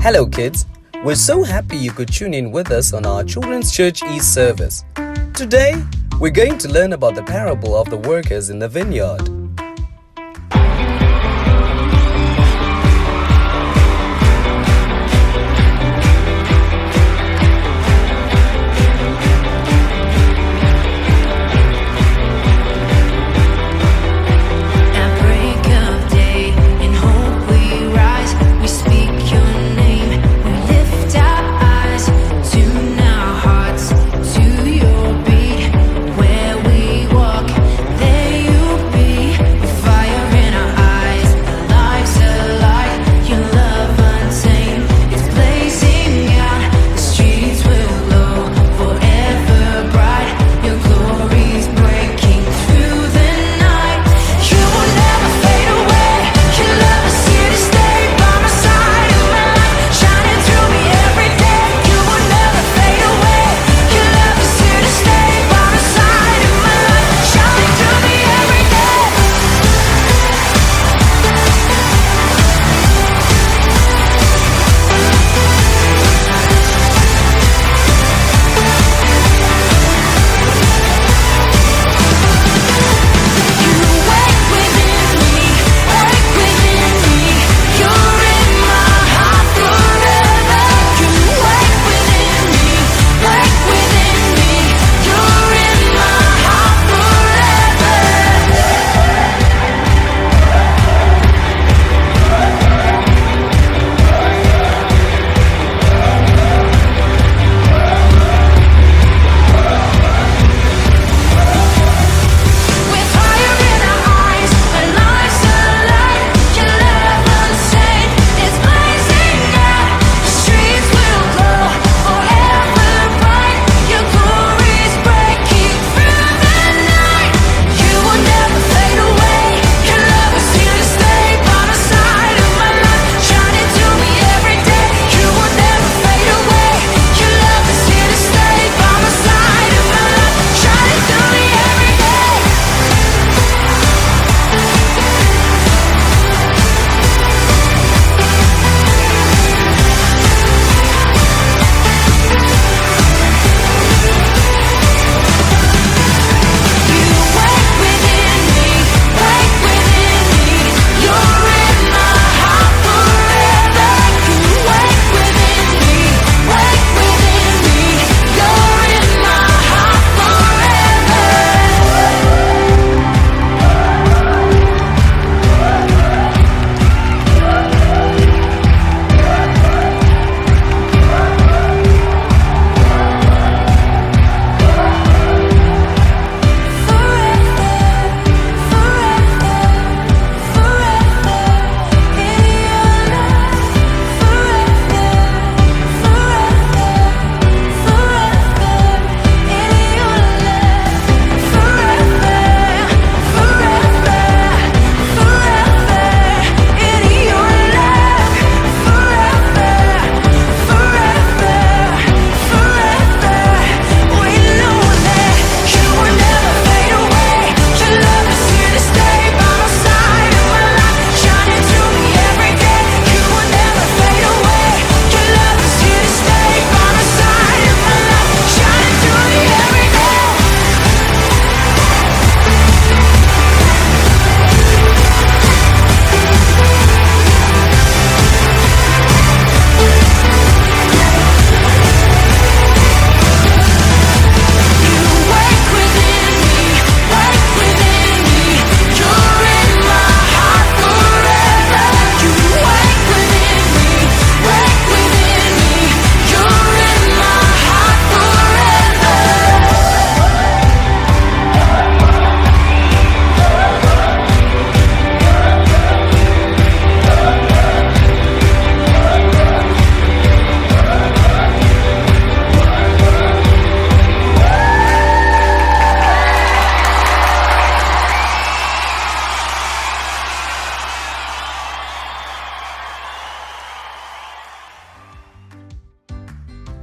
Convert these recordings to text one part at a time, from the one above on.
Hello kids, we're so happy you could tune in with us on our Children's Church East service. Today, we're going to learn about the parable of the workers in the vineyard.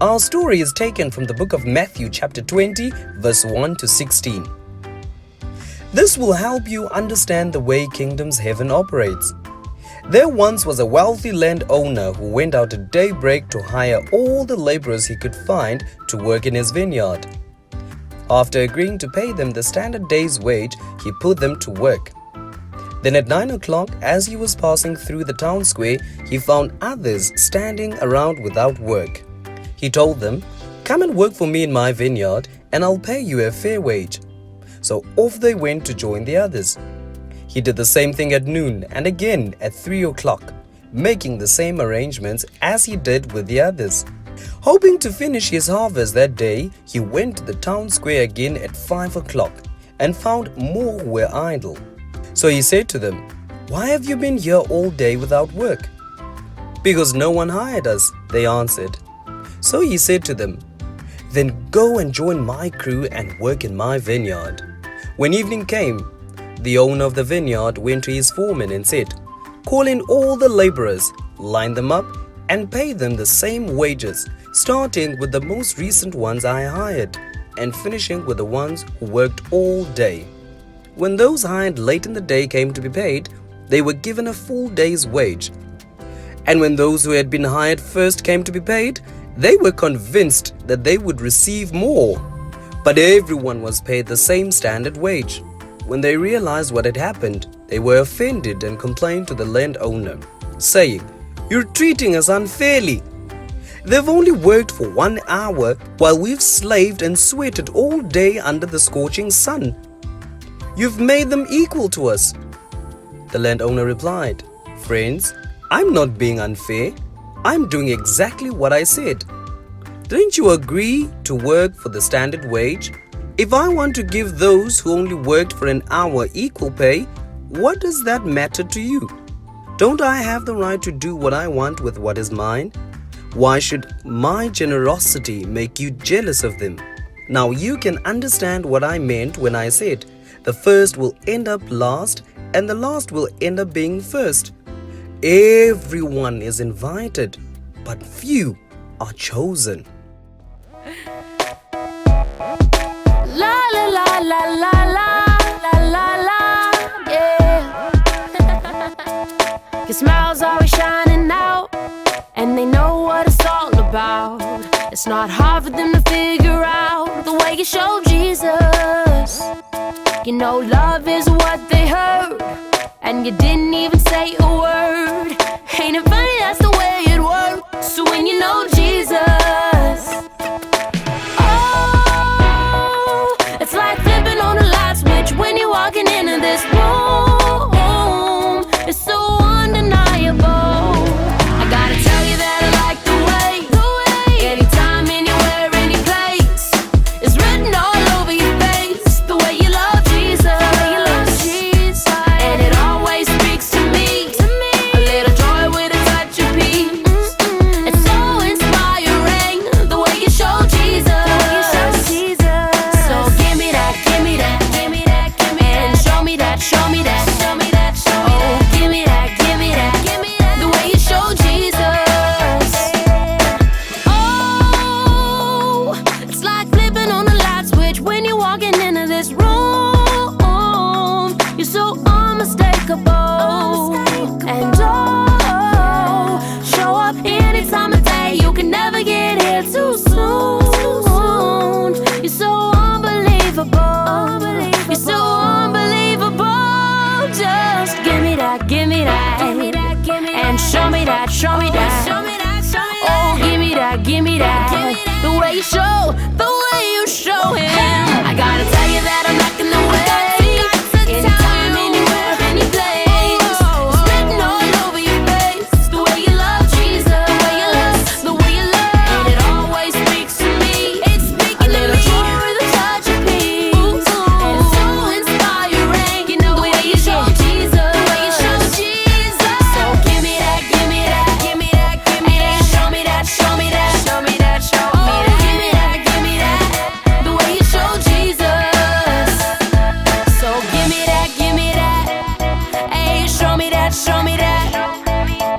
Our story is taken from the book of Matthew chapter 20, verse 1 to 16. This will help you understand the way Kingdom's Heaven operates. There once was a wealthy landowner who went out at daybreak to hire all the laborers he could find to work in his vineyard. After agreeing to pay them the standard day's wage, he put them to work. Then at 9 o'clock, as he was passing through the town square, he found others standing around without work. He told them, "Come and work for me in my vineyard, and I'll pay you a fair wage." So off they went to join the others. He did the same thing at noon and again at 3 o'clock, making the same arrangements as he did with the others. Hoping to finish his harvest that day, he went to the town square again at 5 o'clock and found more who were idle. So he said to them, "Why have you been here all day without work?" "Because no one hired us," they answered. So he said to them, "Then go and join my crew and work in my vineyard." When evening came, the owner of the vineyard went to his foreman and said, "Call in all the laborers, line them up, and pay them the same wages, starting with the most recent ones I hired, and finishing with the ones who worked all day." When those hired late in the day came to be paid, they were given a full day's wage. And when those who had been hired first came to be paid, they were convinced that they would receive more. But everyone was paid the same standard wage. When they realized what had happened, they were offended and complained to the landowner, saying, "You're treating us unfairly. They've only worked for 1 hour while we've slaved and sweated all day under the scorching sun. You've made them equal to us." The landowner replied, "Friends, I'm not being unfair. I'm doing exactly what I said. Didn't you agree to work for the standard wage? If I want to give those who only worked for an hour equal pay, what does that matter to you? Don't I have the right to do what I want with what is mine? Why should my generosity make you jealous of them?" Now you can understand what I meant when I said, the first will end up last and the last will end up being first. Everyone is invited, but few are chosen. La la la la la la la la la, yeah. Your smile's always shining out, and they know what it's all about. It's not hard for them to figure out the way you show Jesus. You know love is what they heard, and you didn't even say a word. Ain't it funny, that's the way it works. So when you know Jesus, oh, it's like flipping on a light switch when you're walking into this room. It's so undeniable. I gotta tell you that I like the way anytime, anywhere, any place, it's written all over your face. The way you love Jesus, and it always speaks to me. A little joy with a touch of peace. It's so inspiring, the way you show Jesus. So give me that, give me that, give me that, give me that, and show me that, show me that, show me that, show me that. Oh, give me that, give me that, give me that, the way you show Jesus. Oh, it's like flipping on a light switch when you're walking into this room. You're so unmistakable, and oh, show up any time of day. You can never get here too soon. You're so unbelievable. You're so unbelievable. Just give me that, give me that, and show me that, show me that. Oh, give me that, give me that. The way you show, the way you show him. I gotta tell you that I'm liking the way. Anytime, anywhere, any place, it's written all over your face. The way you love Jesus, the way you love, the way you love, and it always speaks to me. It's speaking a little joy with a touch of peace. It's so inspiring, you know the way you show Jesus, the way you show Jesus. So give me that, give me that, give me that, give me that. Show me that, show me that, show me that, show me that. Give me that, give me that, the way you show Jesus. So give me that, give me that. Hey, show me that, show me that.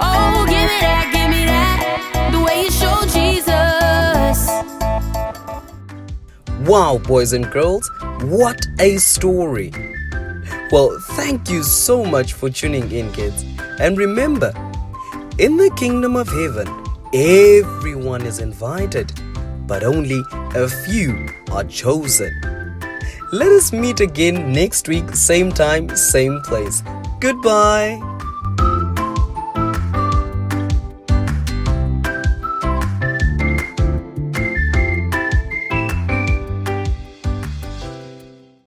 Oh, give me that, the way you show Jesus. Wow, boys and girls, what a story! Well, thank you so much for tuning in, kids. And remember, in the kingdom of heaven, everyone is invited, but only a few are chosen. Let us meet again next week, same time, same place. Goodbye.